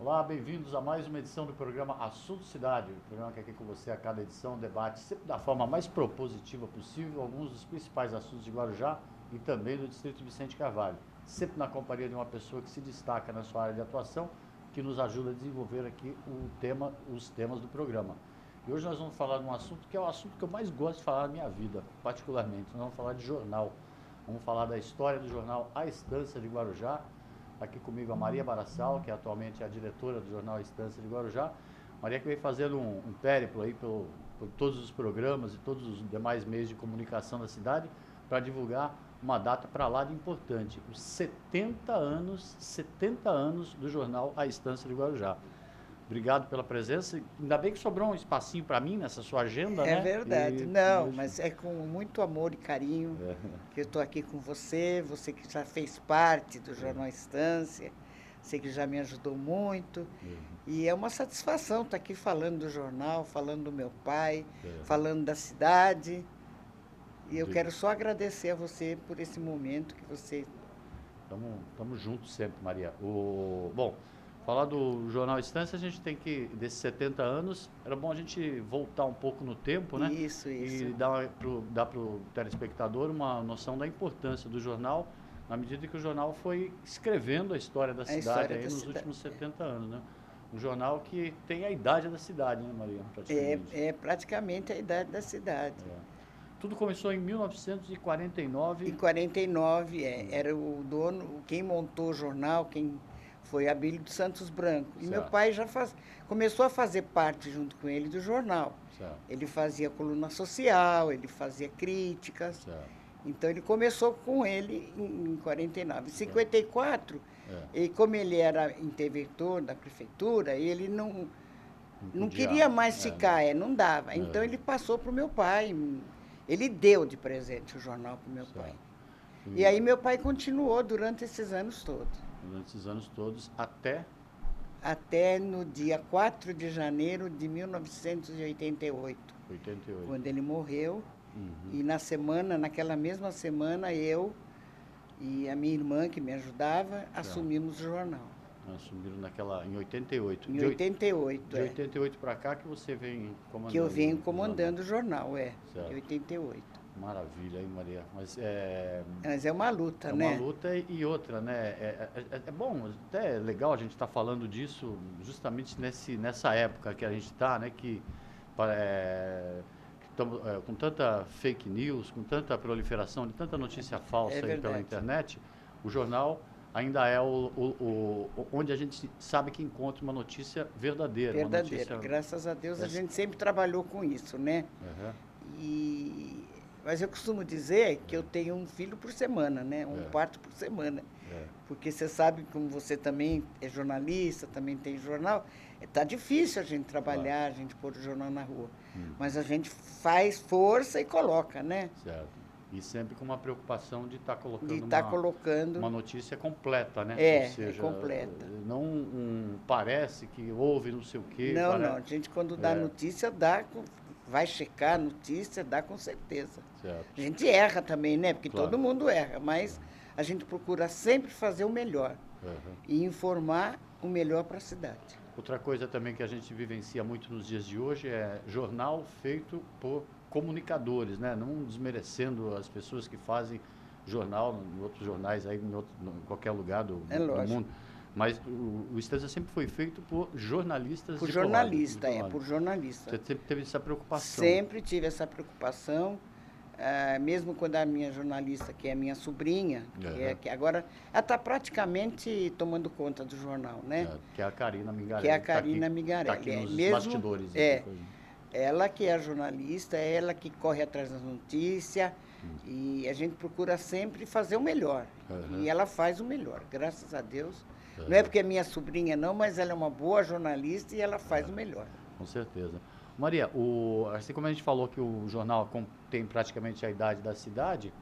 Olá, bem-vindos a mais uma edição do programa Assunto Cidade, o programa que aqui com você a cada edição debate sempre da forma mais propositiva possível alguns dos principais assuntos de Guarujá e também do Distrito Vicente Carvalho, sempre na companhia de uma pessoa que se destaca na sua área de atuação, que nos ajuda a desenvolver aqui os temas do programa. E hoje nós vamos falar de um assunto que é o assunto que eu mais gosto de falar na minha vida, particularmente. Nós vamos falar de jornal, vamos falar da história do jornal A Estância de Guarujá. Aqui comigo a Maria Barassal, que atualmente é a diretora do jornal A Estância de Guarujá. Maria que vem fazendo um périplo aí por todos os programas e todos os demais meios de comunicação da cidade para divulgar uma data para lá de importante, os 70 anos do jornal A Estância de Guarujá. Obrigado pela presença. Ainda bem que sobrou um espacinho para mim nessa sua agenda, É né? verdade. Não, mas é com muito amor e carinho que eu estou aqui com você que já fez parte do Jornal Estância, você que já me ajudou muito. E é uma satisfação estar aqui falando do jornal, falando do meu pai, falando da cidade. E eu quero só agradecer a você por esse momento que você... Estamos juntos sempre, Maria. Bom, falar do Jornal Estância, a gente tem que, desses 70 anos, era bom a gente voltar um pouco no tempo, né? Isso. E dar para o telespectador uma noção da importância do jornal, na medida que o jornal foi escrevendo a história da cidade aí nos últimos 70 anos, né? Um jornal que tem a idade da cidade, né, Maria? Praticamente. É praticamente a idade da cidade. Tudo começou em 1949. Em 49, era o dono, quem montou o jornal, quem foi Abílio dos Santos Branco. E meu pai já começou a fazer parte, junto com ele, do jornal. Certo. Ele fazia coluna social, ele fazia críticas. Certo. Então, ele começou com ele em 49. Em 54, e como ele era interventor da prefeitura, ele não queria mais ficar, não dava. Então, ele passou para o meu pai. Ele deu de presente o jornal para o meu pai. E aí meu pai continuou durante esses anos todos. Durante esses anos todos, até no dia 4 de janeiro de 1988. 88. Quando ele morreu. E naquela mesma semana, eu e a minha irmã, que me ajudava, assumimos o jornal. Assumiram em 88. Em 88, De 88 para cá que você vem comandando. Que eu venho comandando o jornal, Certo. de 88. Maravilha, hein, Maria? Mas é uma luta, né? É uma luta e outra, né? É bom, até é legal a gente estar falando disso justamente nessa época que a gente está, né? Que com tanta fake news, com tanta proliferação de tanta notícia falsa aí pela internet, o jornal ainda é onde a gente sabe que encontra uma notícia verdadeira. Verdadeira. Graças a Deus a gente sempre trabalhou com isso, né? Mas eu costumo dizer que eu tenho um filho por semana, né? Um parto por semana. Porque você sabe, como você também é jornalista, também tem jornal, tá difícil a gente trabalhar, a gente pôr o jornal na rua. Mas a gente faz força e coloca, né? Certo. E sempre com uma preocupação de estar colocando uma notícia completa, né? Ou seja, completa. Não parece que houve não sei o quê. Não, a gente quando dá notícia, vai checar a notícia, dá com certeza. Certo. A gente erra também, né? Porque todo mundo erra, mas a gente procura sempre fazer o melhor e informar o melhor para a cidade. Outra coisa também que a gente vivencia muito nos dias de hoje é jornal feito por comunicadores, né? Não desmerecendo as pessoas que fazem jornal em outros jornais aí em qualquer lugar do mundo. Mas o Estância sempre foi feito por jornalistas. Por jornalista. Você sempre teve essa preocupação? Sempre tive essa preocupação. Mesmo quando a minha jornalista, que é a minha sobrinha, que agora ela está praticamente tomando conta do jornal, né? Que é a Karina Migarelli. Que é a Karina Migarelli. Está aqui nos bastidores. Ela que é a jornalista, ela que corre atrás das notícias, e a gente procura sempre fazer o melhor. E ela faz o melhor, graças a Deus. Não é porque é minha sobrinha, não, mas ela é uma boa jornalista e ela faz o melhor. Com certeza. Maria, assim como a gente falou que o jornal tem praticamente a idade da cidade,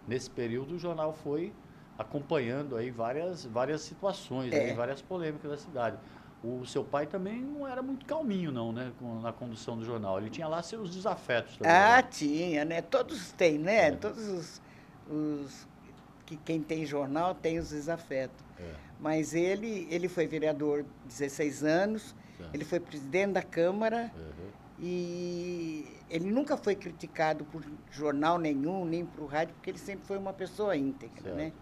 nesse período o jornal foi acompanhando aí várias situações, aí, várias polêmicas da cidade. O seu pai também não era muito calminho, não, né? Na condução do jornal. Ele tinha lá seus desafetos também. Tinha, né? Todos têm, né? Todos os que quem tem jornal tem os desafetos. Mas ele foi vereador 16 anos, ele foi presidente da Câmara, e ele nunca foi criticado por jornal nenhum, nem por rádio, porque ele sempre foi uma pessoa íntegra, né?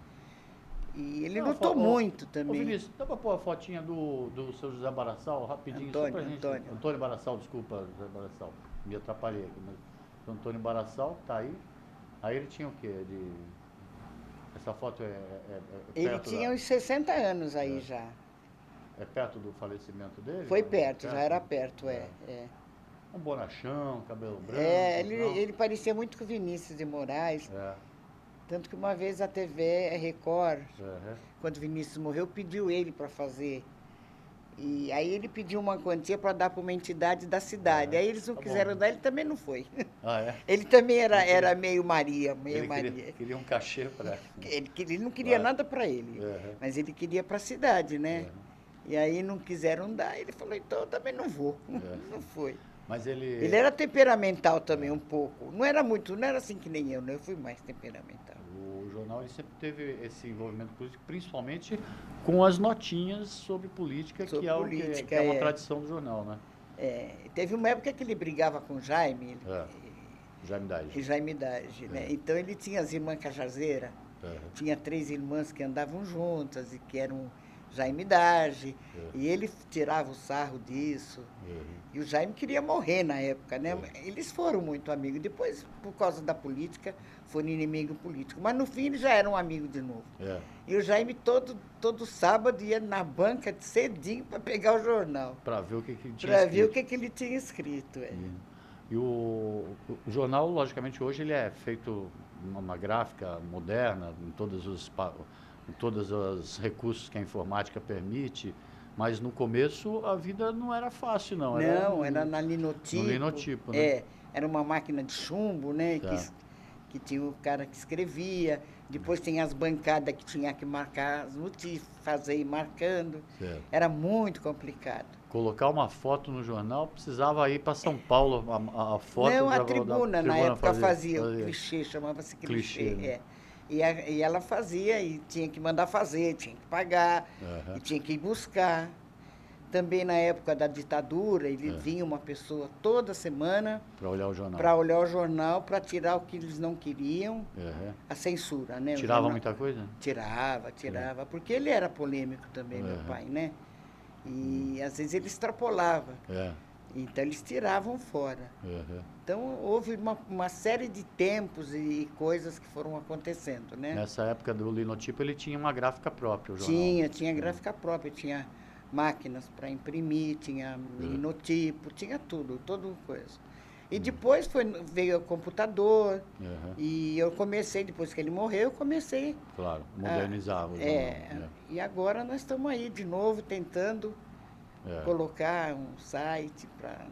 E ele lutou muito também. Ô Vinícius, dá para pôr a fotinha do seu José Barassal, rapidinho, só pra gente. Antônio Barassal, desculpa, José Barassal, me atrapalhei aqui, mas o Antônio Barassal tá aí. Aí ele tinha o quê? Essa foto é ele tinha uns 60 anos aí já. É perto do falecimento dele? Foi perto, já era perto, Um bonachão, cabelo branco. Ele parecia muito com o Vinícius de Moraes. Tanto que uma vez a TV Record, quando o Vinícius morreu, pediu ele para fazer. E aí ele pediu uma quantia para dar para uma entidade da cidade. Aí eles não quiseram dar, ele também não foi. Ele também era meio Maria, Maria. Queria um cachê para... Ele não queria nada para ele, mas ele queria para a cidade, né? E aí não quiseram dar, ele falou, então eu também não vou. Não foi. Mas ele era temperamental também um pouco. Não era assim que nem eu, né? Eu fui mais temperamental. O jornal ele sempre teve esse envolvimento político, principalmente com as notinhas sobre política, que é uma tradição do jornal, né? Teve uma época que ele brigava com o Jaime. Jaime Dage, né? Então ele tinha as irmãs Cajazeiras, tinha 3 irmãs que andavam juntas e que eram Jaime Dage, e ele tirava o sarro disso. E o Jaime queria morrer na época, né? Eles foram muito amigos. Depois, por causa da política, foram inimigo político. Mas no fim eles já eram amigos de novo. E o Jaime todo sábado ia na banca cedinho para pegar o jornal. Para ver o que ele tinha escrito. Para ver o que ele tinha escrito. E o jornal, logicamente, hoje ele é feito uma gráfica moderna, em todos os recursos que a informática permite, mas no começo a vida não era fácil, não. Era na linotipo. No linotipo, né? Era uma máquina de chumbo, né? Que tinha o cara que escrevia. Depois tinha as bancadas que tinha que marcar as notícias, fazer ir marcando. Era muito complicado. Colocar uma foto no jornal, precisava ir para São Paulo, a foto... Não, a tribuna na época fazia o clichê, chamava-se clichê. Né? E ela fazia e tinha que mandar fazer, tinha que pagar, e tinha que ir buscar. Também na época da ditadura, ele vinha uma pessoa toda semana para olhar o jornal. Para olhar o jornal, para tirar o que eles não queriam, a censura, né? Tirava muita coisa? Tirava, porque ele era polêmico também, meu pai, né? E às vezes ele extrapolava. Então eles tiravam fora. Então houve uma série de tempos e coisas que foram acontecendo, né? Nessa época do linotipo ele tinha uma gráfica própria, o jornal? Tinha gráfica própria, tinha máquinas para imprimir, tinha linotipo, tinha tudo coisa. E depois veio o computador, e eu comecei, depois que ele morreu, eu comecei... Claro, modernizar o jornal. E agora nós estamos aí de novo tentando colocar um site para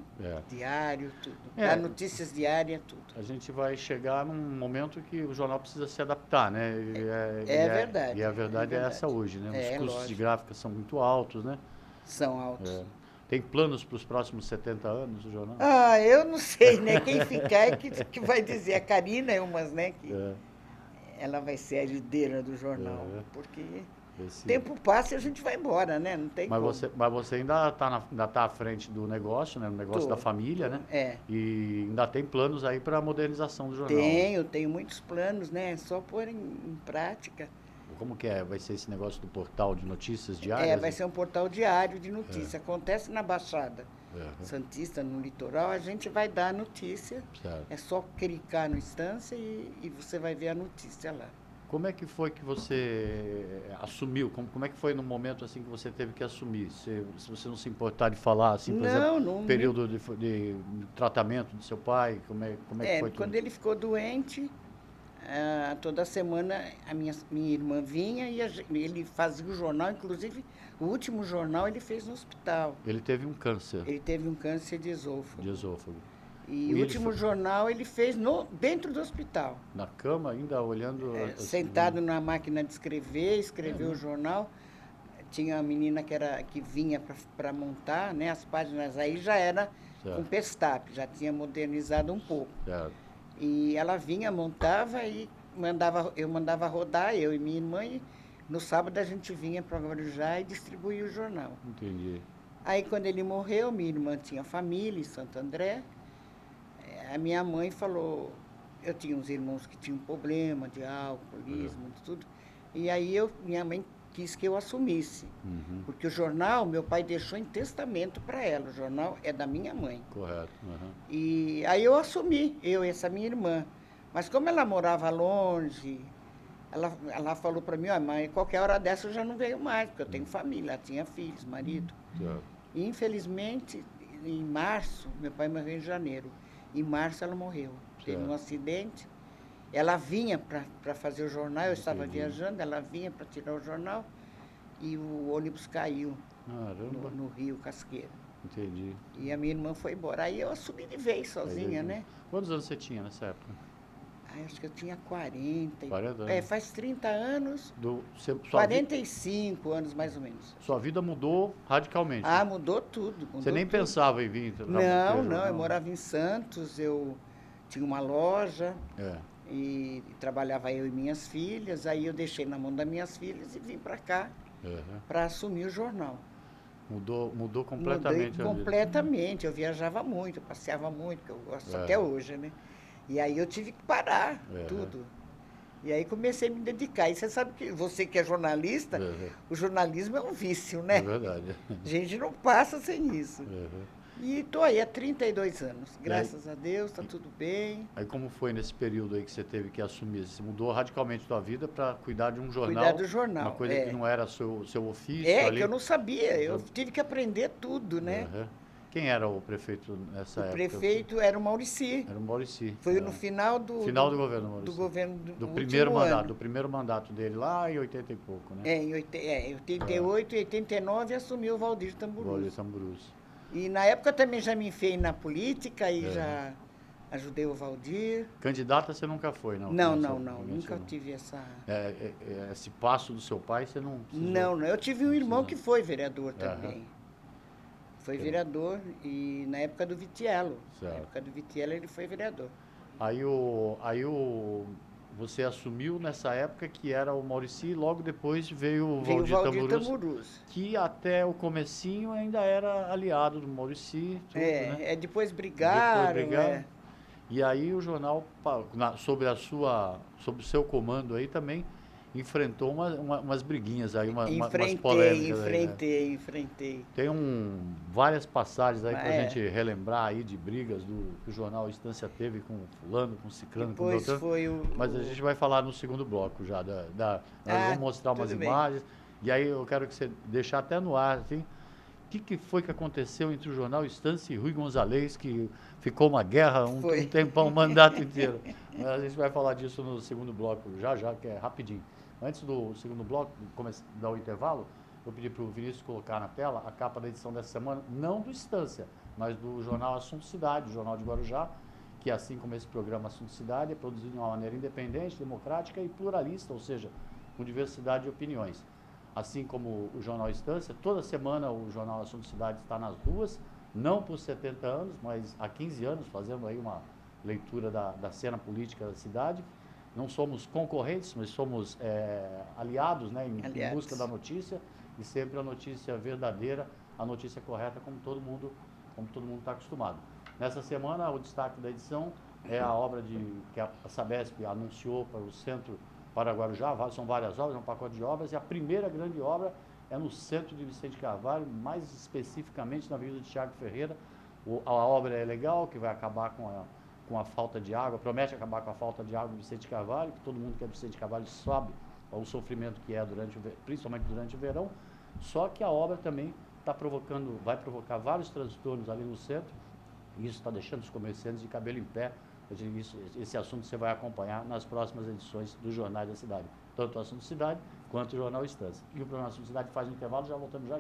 diário, tudo. Para notícias diárias, tudo. A gente vai chegar num momento que o jornal precisa se adaptar, né? Verdade. E a verdade é essa hoje, né? Os custos de gráfica são muito altos, né? São altos. Tem planos para os próximos 70 anos do jornal? Eu não sei, né? Quem ficar é que vai dizer. A Karina é uma, né? Que ela vai ser a herdeira do jornal, porque... Tempo passa e a gente vai embora, né? Não tem como. Mas você ainda tá à frente do negócio, né? No negócio da família, né? E ainda tem planos aí para a modernização do jornal. Tenho muitos planos, né? É só pôr em prática. Como que é? Vai ser esse negócio do portal de notícias diárias? Vai ser um portal diário de notícias. Acontece na Baixada Santista, no litoral, a gente vai dar a notícia. É só clicar no Instância e você vai ver a notícia lá. Como é que foi que você assumiu? Como é que foi no momento assim que você teve que assumir? Se você não se importar de falar, assim, por exemplo, período de tratamento do seu pai, como é que foi quando tudo? ele ficou doente, toda semana a minha irmã vinha e ele fazia o jornal, inclusive o último jornal ele fez no hospital. Ele teve um câncer? Ele teve um câncer de esôfago. E o último jornal ele fez dentro do hospital. Na cama, ainda olhando... Sentado na máquina de escreveu o jornal. Tinha uma menina que vinha para montar, né? As páginas aí já era com pestap, já tinha modernizado um pouco. E ela vinha, montava e eu mandava rodar, eu e minha irmã, e no sábado a gente vinha para Guarujá e distribuía o jornal. Entendi. Aí, quando ele morreu, minha irmã tinha família em Santo André. A minha mãe falou, eu tinha uns irmãos que tinham problema de alcoolismo, de tudo. E aí minha mãe quis que eu assumisse. Porque o jornal, meu pai deixou em testamento para ela. O jornal é da minha mãe. Correto. E aí eu assumi, eu e essa minha irmã. Mas como ela morava longe, ela falou para mim, mãe, qualquer hora dessa eu já não venho mais, porque eu tenho família, ela tinha filhos, marido. E, infelizmente, em março, meu pai morreu em janeiro. Em março ela morreu. Teve um acidente. Ela vinha para fazer o jornal, eu estava viajando, ela vinha para tirar o jornal e o ônibus caiu no Rio Casqueira. Entendi. E a minha irmã foi embora. Aí eu assumi de vez sozinha, né? Quantos anos você tinha nessa época? Acho que eu tinha 40. 40 anos. Faz 30 anos. 45 anos, mais ou menos. Sua vida mudou radicalmente. Ah, mudou tudo. Você nem pensava em vir? Não, eu morava em Santos, eu tinha uma loja e trabalhava eu e minhas filhas. Aí eu deixei na mão das minhas filhas e vim para cá para assumir o jornal. Mudou completamente a vida. Completamente. Eu viajava muito, eu passeava muito, que eu gosto até hoje, né? E aí eu tive que parar tudo. E aí comecei a me dedicar. E você sabe que você que é jornalista, o jornalismo é um vício, né? É verdade. A gente não passa sem isso. E estou aí há 32 anos. Graças a Deus, está tudo bem. Aí como foi nesse período aí que você teve que assumir? Você mudou radicalmente a sua vida para cuidar de um jornal? Cuidar do jornal. Uma coisa que não era seu ofício ali. Que eu não sabia. Eu tive que aprender tudo, né? Quem era o prefeito nessa época? O prefeito era o Maurici. Era o Maurici. Foi no final do governo Maurici. Do governo do primeiro mandato. Do primeiro mandato dele, lá em 80 e pouco, né? Em 88 e 89 assumiu o Valdir Tamburus. Valdir Tamburus. E na época também já me enfiei na política e já ajudei o Valdir. Candidata você nunca foi, não? Não. Nunca tive essa... Esse passo do seu pai você não precisou? Não. Eu tive um irmão que foi vereador também. Foi vereador e na época do Vitiello. Na época do Vitiello ele foi vereador. Aí você assumiu nessa época que era o Maurici e logo depois veio o Valdir Tamburus, que até o comecinho ainda era aliado do Maurici. Tudo, né? Depois brigaram. E aí o jornal, sob o seu comando aí também, enfrentou umas briguinhas aí, umas polêmicas. Enfrentei. Tem várias passagens aí pra gente relembrar aí de brigas que o jornal Estância teve com fulano, com ciclano, com Beltrano. Mas a gente vai falar no segundo bloco já. Nós vamos mostrar umas imagens. E aí eu quero que você deixe até no ar, assim, o que foi que aconteceu entre o jornal Estância e Rui Gonzalez, que ficou uma guerra um tempão, um mandato inteiro. Mas a gente vai falar disso no segundo bloco já, que é rapidinho. Antes do segundo bloco, dar o intervalo, eu pedi para o Vinícius colocar na tela a capa da edição dessa semana, não do Estância, mas do jornal Assunto Cidade, o jornal de Guarujá, que assim como esse programa Assunto Cidade, é produzido de uma maneira independente, democrática e pluralista, ou seja, com diversidade de opiniões. Assim como o jornal Estância, toda semana o jornal Assunto Cidade está nas ruas, não por 70 anos, mas há 15 anos, fazendo aí uma leitura da cena política da cidade. Não somos concorrentes, mas somos aliados, né, em busca da notícia, e sempre a notícia verdadeira, a notícia correta, como todo mundo está acostumado. Nessa semana, o destaque da edição é a obra que a Sabesp anunciou para o Centro para Guarujá. São várias obras, é um pacote de obras, e a primeira grande obra é no centro de Vicente Carvalho, mais especificamente na Avenida de Tiago Ferreira. A obra é legal, que vai acabar com a falta de água, promete acabar com a falta de água em Vicente Carvalho, que todo mundo que é Vicente Carvalho sabe o sofrimento que é principalmente durante o verão, só que a obra também vai provocar vários transtornos ali no centro, e isso está deixando os comerciantes de cabelo em pé. Esse assunto você vai acompanhar nas próximas edições dos jornais da cidade, tanto o Assunto Cidade quanto o Jornal Estância. E o programa Assunto Cidade faz um intervalo, já voltamos já.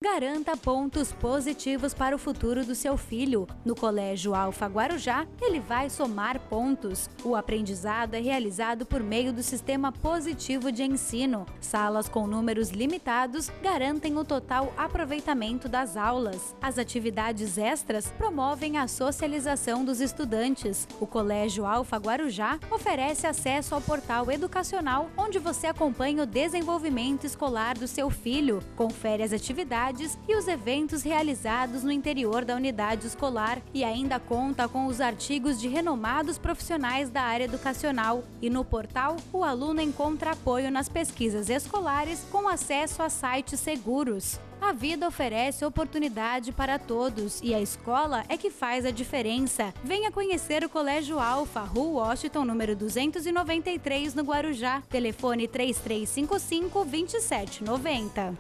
Garanta pontos positivos para o futuro do seu filho. No Colégio Alfa Guarujá, ele vai somar pontos. O aprendizado é realizado por meio do sistema positivo de ensino. Salas com números limitados garantem o total aproveitamento das aulas. As atividades extras promovem a socialização dos estudantes. O Colégio Alfa Guarujá oferece acesso ao portal educacional, onde você acompanha o desenvolvimento escolar do seu filho, confere as atividades e os eventos realizados no interior da unidade escolar e ainda conta com os artigos de renomados profissionais da área educacional. E no portal, o aluno encontra apoio nas pesquisas escolares com acesso a sites seguros. A vida oferece oportunidade para todos e a escola é que faz a diferença. Venha conhecer o Colégio Alfa, Rua Washington, número 293, no Guarujá. Telefone 3355-2790.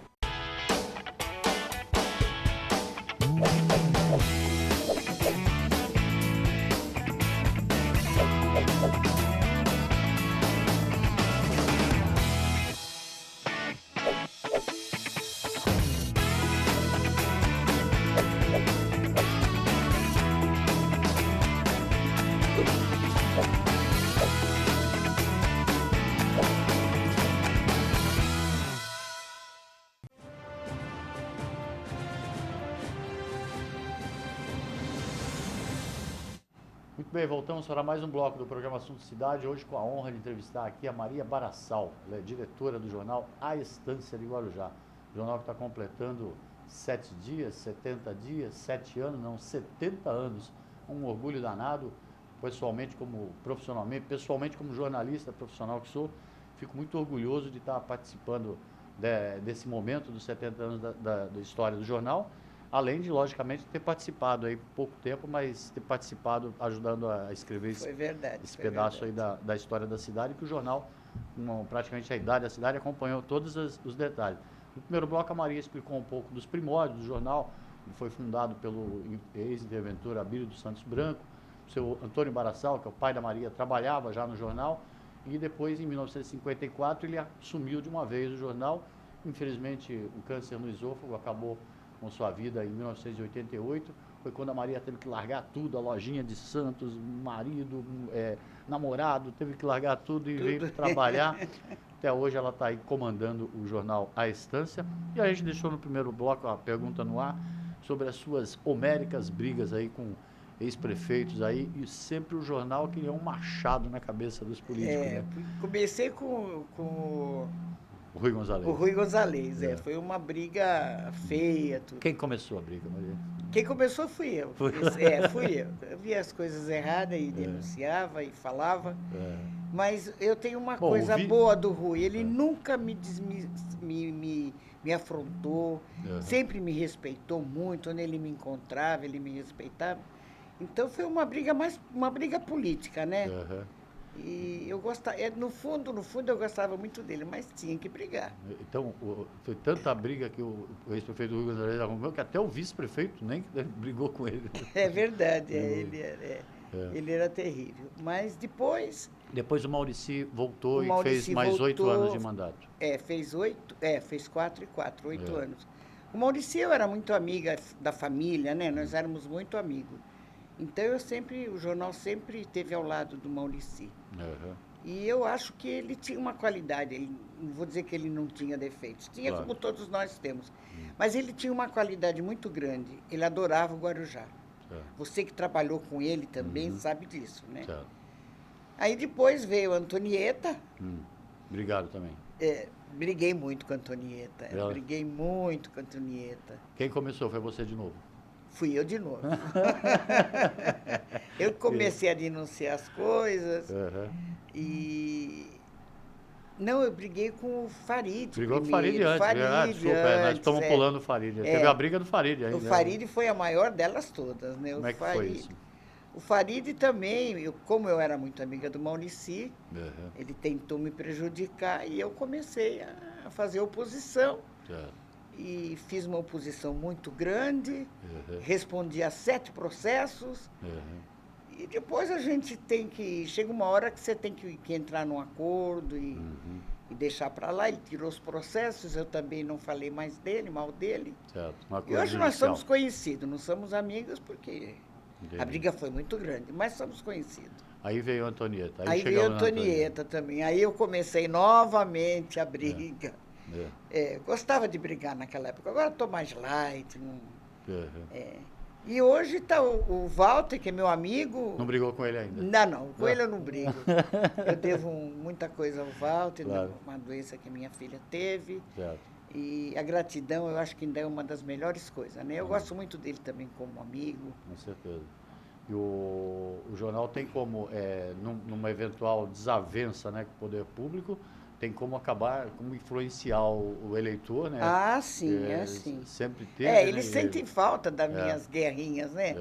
Muito bem, voltamos para mais um bloco do programa Assunto Cidade, hoje com a honra de entrevistar aqui a Maria Barassal, ela é diretora do jornal A Estância de Guarujá, jornal que está completando 7 dias, 70 dias, 7 anos, não, 70 anos, um orgulho danado, pessoalmente como profissionalmente, pessoalmente como jornalista profissional que sou, fico muito orgulhoso de estar participando desse momento dos 70 anos da história do jornal, além de, logicamente, ter participado aí por pouco tempo, mas ter participado ajudando a escrever esse pedaço aí da história da cidade, que o jornal, com praticamente a idade da cidade, acompanhou todos os detalhes. No primeiro bloco, a Maria explicou um pouco dos primórdios do jornal. Ele foi fundado pelo ex-interventor Abílio dos Santos Branco. O seu Antônio Barassal, que é o pai da Maria, trabalhava já no jornal. E depois, em 1954, ele assumiu de uma vez o jornal. Infelizmente, o câncer no esôfago acabou com sua vida em 1988, foi quando a Maria teve que largar tudo, a lojinha de Santos, marido, namorado, teve que largar tudo e veio trabalhar. Até hoje ela está aí comandando o jornal A Estância. E a gente deixou no primeiro bloco a pergunta no ar sobre as suas homéricas brigas aí com ex-prefeitos aí, e sempre o jornal que é um machado na cabeça dos políticos. Né? Comecei com o Rui Gonzalez. O Rui Gonzalez, foi uma briga feia. Tudo. Quem começou a briga, Maria? Quem começou fui eu. Fui eu. Eu via as coisas erradas e denunciava e falava. Mas eu tenho uma coisa boa do Rui. Ele nunca me afrontou, sempre me respeitou muito. Onde ele me encontrava, ele me respeitava. Então foi uma briga política, né? E eu gostava, no fundo eu gostava muito dele, mas tinha que brigar. Então, foi tanta briga que o ex-prefeito Rui Gonzalez arrumou, que até o vice-prefeito nem brigou com ele. É verdade, ele era terrível. Mas depois... Depois o Maurici voltou e fez mais 8 anos de mandato. Fez 4 e 4, 8 anos. O Maurici, eu era muito amiga da família, né? Nós éramos muito amigos. Então, o jornal sempre esteve ao lado do Maurici. E eu acho que ele tinha uma qualidade, não vou dizer que ele não tinha defeitos, tinha como todos nós temos, mas ele tinha uma qualidade muito grande, ele adorava o Guarujá. Você que trabalhou com ele também sabe disso, né? Aí depois veio a Antonieta. Obrigado também. Briguei muito com a Antonieta, Quem começou? Foi você de novo? Fui eu de novo. Eu comecei a denunciar as coisas Não, eu briguei com o Farid. Brigou com o Farid antes. Desculpa, nós estamos pulando o Farid. Teve a briga do Farid ainda. O Farid foi a maior delas todas, né? Como é que foi isso? O Farid também, como eu era muito amiga do Maurici, ele tentou me prejudicar e eu comecei a fazer oposição. E fiz uma oposição muito grande, respondi a 7 processos, e depois a gente chega uma hora que você tem que entrar num acordo e deixar para lá. Ele tirou os processos, eu também não falei mais dele, mal dele. Certo. Uma E coisa hoje nós judicial. somos conhecidos, não somos amigos porque Entendi. a briga foi muito grande, mas somos conhecidos. Aí veio a Antonieta. Aí veio a Antonieta também. Aí eu comecei novamente a briga. Gostava de brigar naquela época. Agora estou mais light. Não, E hoje está o Walter, que é meu amigo. Não brigou com ele ainda? Não, com ele eu não brigo. Eu devo muita coisa ao Walter, claro. Uma doença que minha filha teve. Certo. E a gratidão, eu acho que ainda é uma das melhores coisas, né? Eu gosto muito dele também como amigo. Com certeza. E o jornal tem como, numa eventual desavença, né, com o poder público, tem como como influenciar o eleitor, né? Ah, sim, sim. Sempre teve. Eles sentem falta das minhas guerrinhas, né?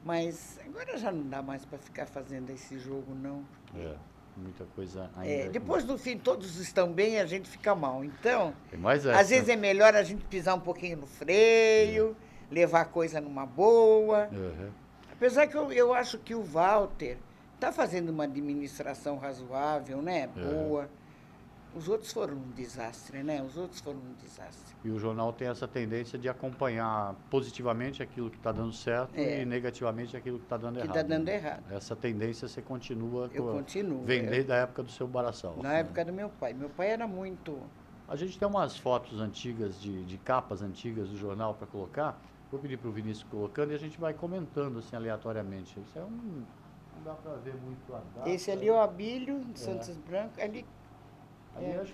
Mas agora já não dá mais para ficar fazendo esse jogo, não. Muita coisa ainda. Depois, no fim, todos estão bem e a gente fica mal. Então, às vezes é melhor a gente pisar um pouquinho no freio, levar a coisa numa boa. Apesar que eu acho que o Walter está fazendo uma administração razoável, né? Boa. Os outros foram um desastre, né? E o jornal tem essa tendência de acompanhar positivamente aquilo que está dando certo e negativamente aquilo que está dando errado. Está dando errado. Essa tendência você continua... Eu continuo. Vem desde a época do seu Baraçal. Na época do meu pai. Meu pai era muito... A gente tem umas fotos antigas, de capas antigas do jornal para colocar. Vou pedir para o Vinícius colocando e a gente vai comentando assim aleatoriamente. Isso não dá para ver muito a data. Esse ali é o Abílio de Santos Branco. Ali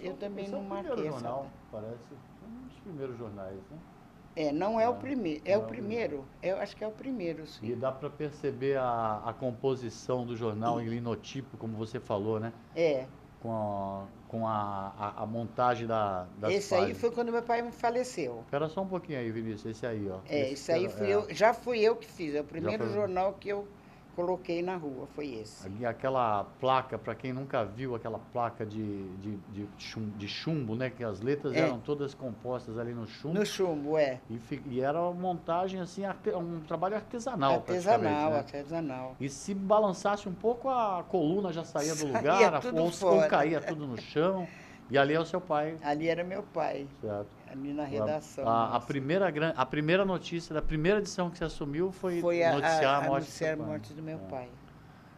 eu também não marquei essa jornal, parece um dos primeiros jornais, né? Não é o primeiro. É o primeiro. Eu acho que é o primeiro, sim. E dá para perceber a composição do jornal em linotipo, como você falou, né? Com a montagem das Esse páginas. aí foi quando meu pai faleceu. Espera só um pouquinho aí, Vinícius. Esse aí, ó. Esse aí já fui eu que fiz. É o primeiro jornal que eu coloquei na rua, foi esse. Aquela placa, para quem nunca viu, aquela placa de chumbo, né? Que as letras eram todas compostas ali no chumbo. No chumbo, E era uma montagem, assim, um trabalho artesanal. Artesanal. E se balançasse um pouco, a coluna já saía do lugar, ou caía tudo no chão. E ali é o seu pai. Ali era meu pai. Certo. Ali na redação. A primeira notícia da primeira edição que você assumiu foi noticiar a morte do meu pai.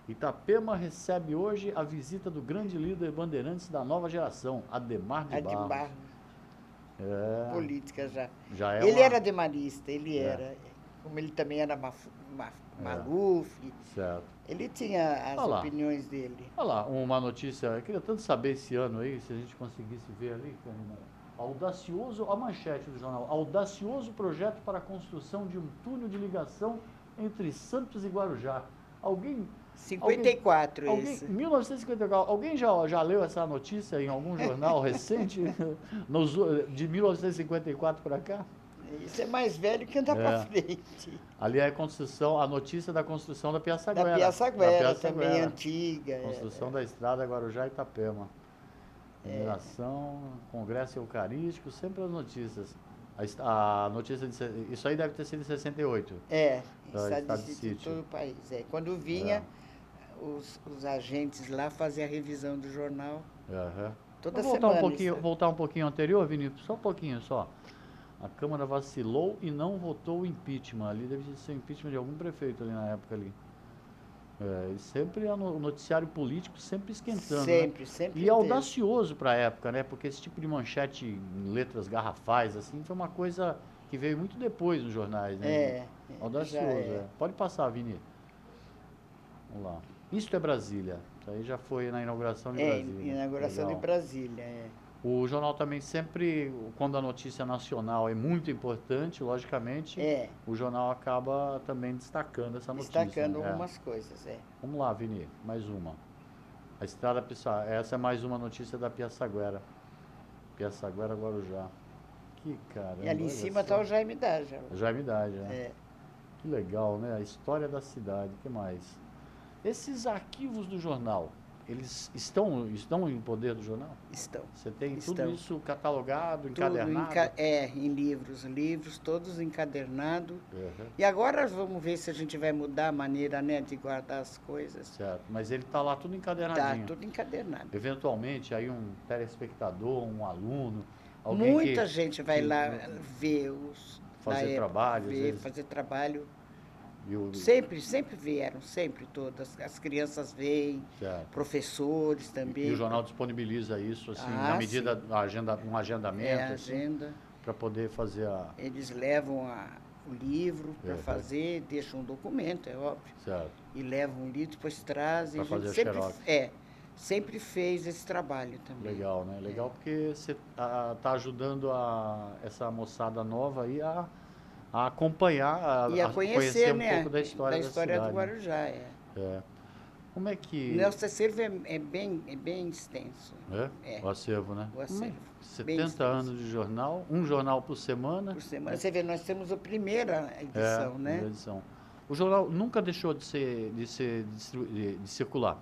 Itapema recebe hoje a visita do grande líder bandeirantes da nova geração, Adhemar de Barros. Política já. Ele era ademarista, ele era. Como ele também era Maluf. Certo. Ele tinha as opiniões dele. Olha lá, uma notícia, eu queria tanto saber esse ano aí, se a gente conseguisse ver ali, a manchete do jornal, audacioso projeto para a construção de um túnel de ligação entre Santos e Guarujá. 54 esse. 1954. Alguém já leu essa notícia em algum jornal recente, de 1954 para cá? Isso é mais velho que andar para frente. Ali é a notícia da construção da Piaçaguera. Da Piaçaguera, também antiga. Construção da estrada Guarujá-Itapema. Mineração, Congresso Eucarístico, sempre as notícias. A notícia isso aí deve ter sido em 68. Estado de sítio em todo o país. Quando vinha, os agentes lá faziam a revisão do jornal. Toda semana. Voltar um pouquinho anterior, Vinícius, só um pouquinho só. A Câmara vacilou e não votou o impeachment. Ali deve ser o impeachment de algum prefeito ali na época ali. E sempre o noticiário político sempre esquentando. Sempre. E audacioso para a época, né? Porque esse tipo de manchete em letras garrafais, assim, foi uma coisa que veio muito depois nos jornais, né? Audacioso, Pode passar, Vini. Vamos lá. Isto é Brasília. Isso aí já foi na inauguração de Brasília. Inauguração de Brasília, O jornal também sempre, quando a notícia nacional é muito importante, logicamente, o jornal acaba também destacando essa notícia. Destacando algumas coisas, Vamos lá, Vini, mais uma. A estrada essa é mais uma notícia da Piaçaguera. Piaçaguera, Guarujá. Que caramba. E ali em cima está o Jaime Dágia. Jaime Dágia, Que legal, né? A história da cidade, o que mais? Esses arquivos do jornal, eles estão em poder do jornal? Estão. Você tem Estão. tudo isso catalogado, Tudo encadernado? em livros todos encadernados. Uhum. E agora vamos ver se a gente vai mudar a maneira, né, de guardar as coisas. Certo, mas ele está lá tudo Tá encadernadinho. tudo encadernado. Eventualmente, aí um telespectador, um aluno, alguém Muita que gente vai que lá ver os fazer da época, trabalho, às ver, vezes. fazer trabalho. e o- Sempre vieram, sempre todas. As crianças veem, certo. professores também. E o jornal disponibiliza isso, assim, Ah, na medida um é agendamento, a assim, agenda. para poder fazer a. Eles levam o livro para Uhum. fazer, deixam um documento, é óbvio. Certo. E levam um livro, depois trazem. Pra A gente fazer a xerox. sempre fez esse trabalho também. Legal, né? Legal porque você tá ajudando essa moçada nova aí a acompanhar, E a conhecer, um né, pouco da história da cidade, do né? Guarujá. É. É. Como é que... O nosso acervo é bem extenso. É? O acervo, né? O acervo. Bem 70 extenso. anos de jornal, um jornal por semana. Por semana. Você vê, nós temos a primeira edição, né? Primeira edição. O jornal nunca deixou de circular.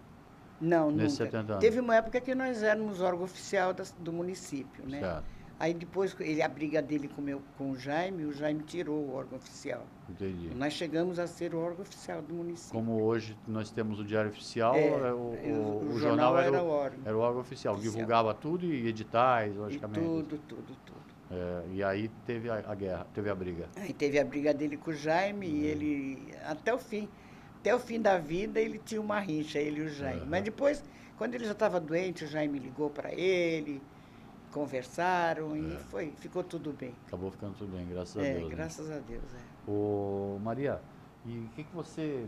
Não, Nesses nunca. 70 anos. Teve uma época que nós éramos órgão oficial do município, né? Certo, Aí depois, a briga dele com o Jaime tirou o órgão oficial. entendi. Nós chegamos a ser o órgão oficial do município. Como hoje nós temos o Diário Oficial, o jornal era o órgão. era o órgão oficial, divulgava tudo e editais, E logicamente. tudo. E aí teve a guerra, teve a briga. Aí teve a briga dele com o Jaime e ele, até o fim da vida, ele tinha uma rixa, ele e o Jaime. Uhum. Mas depois, quando ele já estava doente, o Jaime ligou para ele, conversaram e ficou tudo bem. Acabou ficando tudo bem, graças a Deus. Né? Graças a Deus. Ô, Maria, e o que você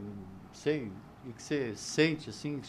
sente, assim,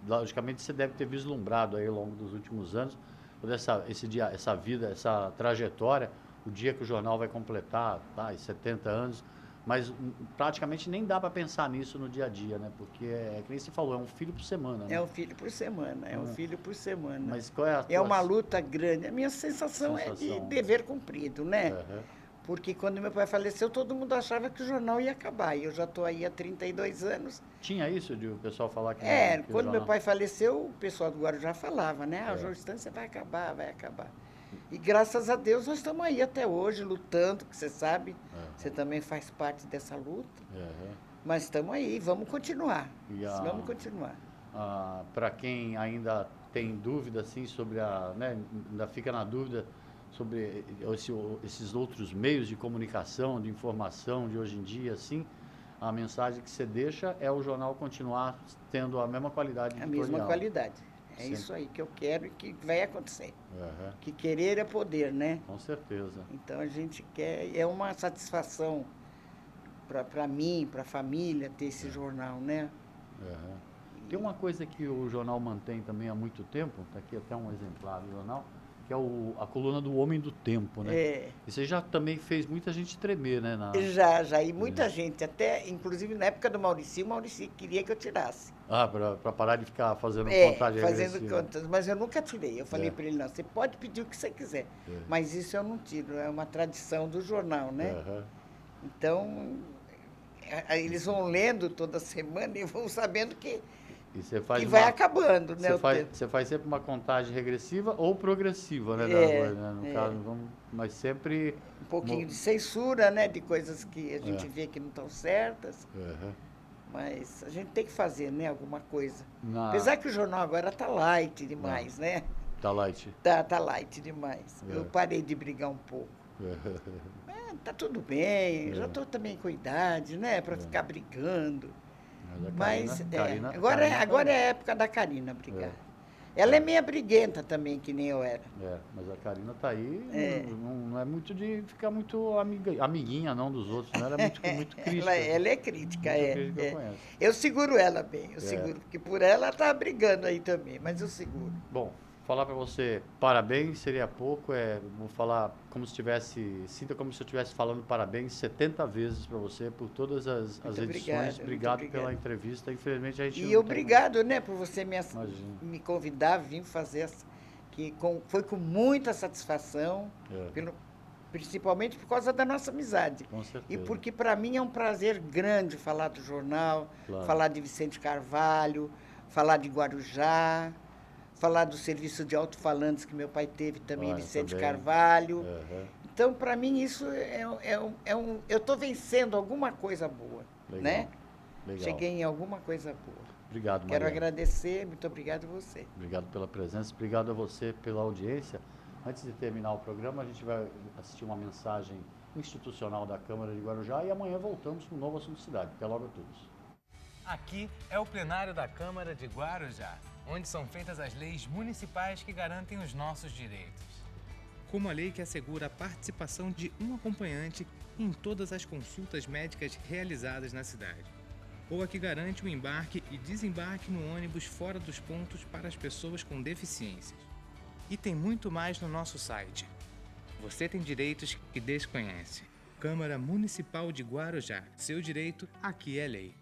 logicamente você deve ter vislumbrado aí ao longo dos últimos anos, toda essa vida, essa trajetória, o dia que o jornal vai completar, os 70 anos, mas praticamente nem dá para pensar nisso no dia a dia, né? Porque que nem você falou, é um filho por semana, né? É um filho por semana, filho por semana. Mas qual é a É uma luta grande. A minha sensação é de dever cumprido, né? Uhum. Porque quando meu pai faleceu, todo mundo achava que o jornal ia acabar. E eu já estou aí há 32 anos. Tinha isso de o pessoal falar que... que quando meu pai faleceu, o pessoal do Guarujá falava, né? A Jornal Estância vai acabar. E graças a Deus nós estamos aí até hoje lutando, que você sabe, você também faz parte dessa luta. Mas estamos aí, vamos continuar. Vamos continuar. Para quem ainda tem dúvida assim sobre ainda fica na dúvida sobre esses outros meios de comunicação, de informação de hoje em dia, assim, a mensagem que você deixa é o jornal continuar tendo a mesma qualidade editorial. A mesma qualidade. É Sempre. isso aí que eu quero e que vai acontecer. Uhum. Que querer é poder, né? Com certeza. Então a gente quer, é uma satisfação para mim, para a família, ter esse jornal, né? Uhum. Tem uma coisa que o jornal mantém também há muito tempo, está aqui até um exemplar do jornal, que é a coluna do Homem do Tempo, né? E você já também fez muita gente tremer, né? Já, e muita gente, até, inclusive na época do Maurício, o Maurício queria que eu tirasse. Para parar de ficar fazendo contagem fazendo regressiva. contas, mas eu nunca tirei. Eu falei para ele, não, você pode pedir o que você quiser, mas isso eu não tiro, é uma tradição do jornal, né? Uhum. Então, eles vão lendo toda semana e vão sabendo que vai acabando, né? Você faz sempre uma contagem regressiva ou progressiva, né? No caso, mas sempre... Um pouquinho de censura, né? De coisas que a gente vê que não estão certas. Uhum. Mas a gente tem que fazer, né? Alguma coisa. Apesar que o jornal agora tá light demais, né? Tá light? Tá light demais. Eu parei de brigar um pouco. Tá tudo bem, já estou também com idade, né? Para ficar brigando. Mas agora é a época da Karina brigar. Ela é meia briguenta também, que nem eu era. Mas a Karina tá aí, não é muito de ficar muito amiguinha não dos outros, não. Ela é muito crítica. Ela é crítica, crítica, eu seguro ela bem, seguro, porque por ela tá brigando aí também, mas eu seguro. Bom, falar para você parabéns seria pouco, vou falar sinta como se eu estivesse falando parabéns 70 vezes para você por todas as edições. Obrigado pela entrevista. Infelizmente a gente E obrigado, né, por você me convidar, vir fazer foi com muita satisfação, principalmente por causa da nossa amizade. Com certeza. E porque para mim é um prazer grande falar do jornal, falar de Vicente Carvalho, falar de Guarujá, falar do serviço de alto-falantes que meu pai teve também, Vicente Carvalho. Então, para mim, isso eu estou vencendo alguma coisa boa, né? Legal. Cheguei em alguma coisa boa. Obrigado, Mariana. Quero agradecer, muito obrigado a você. Obrigado pela presença, obrigado a você pela audiência. Antes de terminar o programa, a gente vai assistir uma mensagem institucional da Câmara de Guarujá e amanhã voltamos com um novo assunto cidade. Até logo a todos. Aqui é o plenário da Câmara de Guarujá, onde são feitas as leis municipais que garantem os nossos direitos. Como a lei que assegura a participação de um acompanhante em todas as consultas médicas realizadas na cidade, ou a que garante o embarque e desembarque no ônibus fora dos pontos para as pessoas com deficiências. E tem muito mais no nosso site. Você tem direitos que desconhece. Câmara Municipal de Guarujá. Seu direito aqui é lei.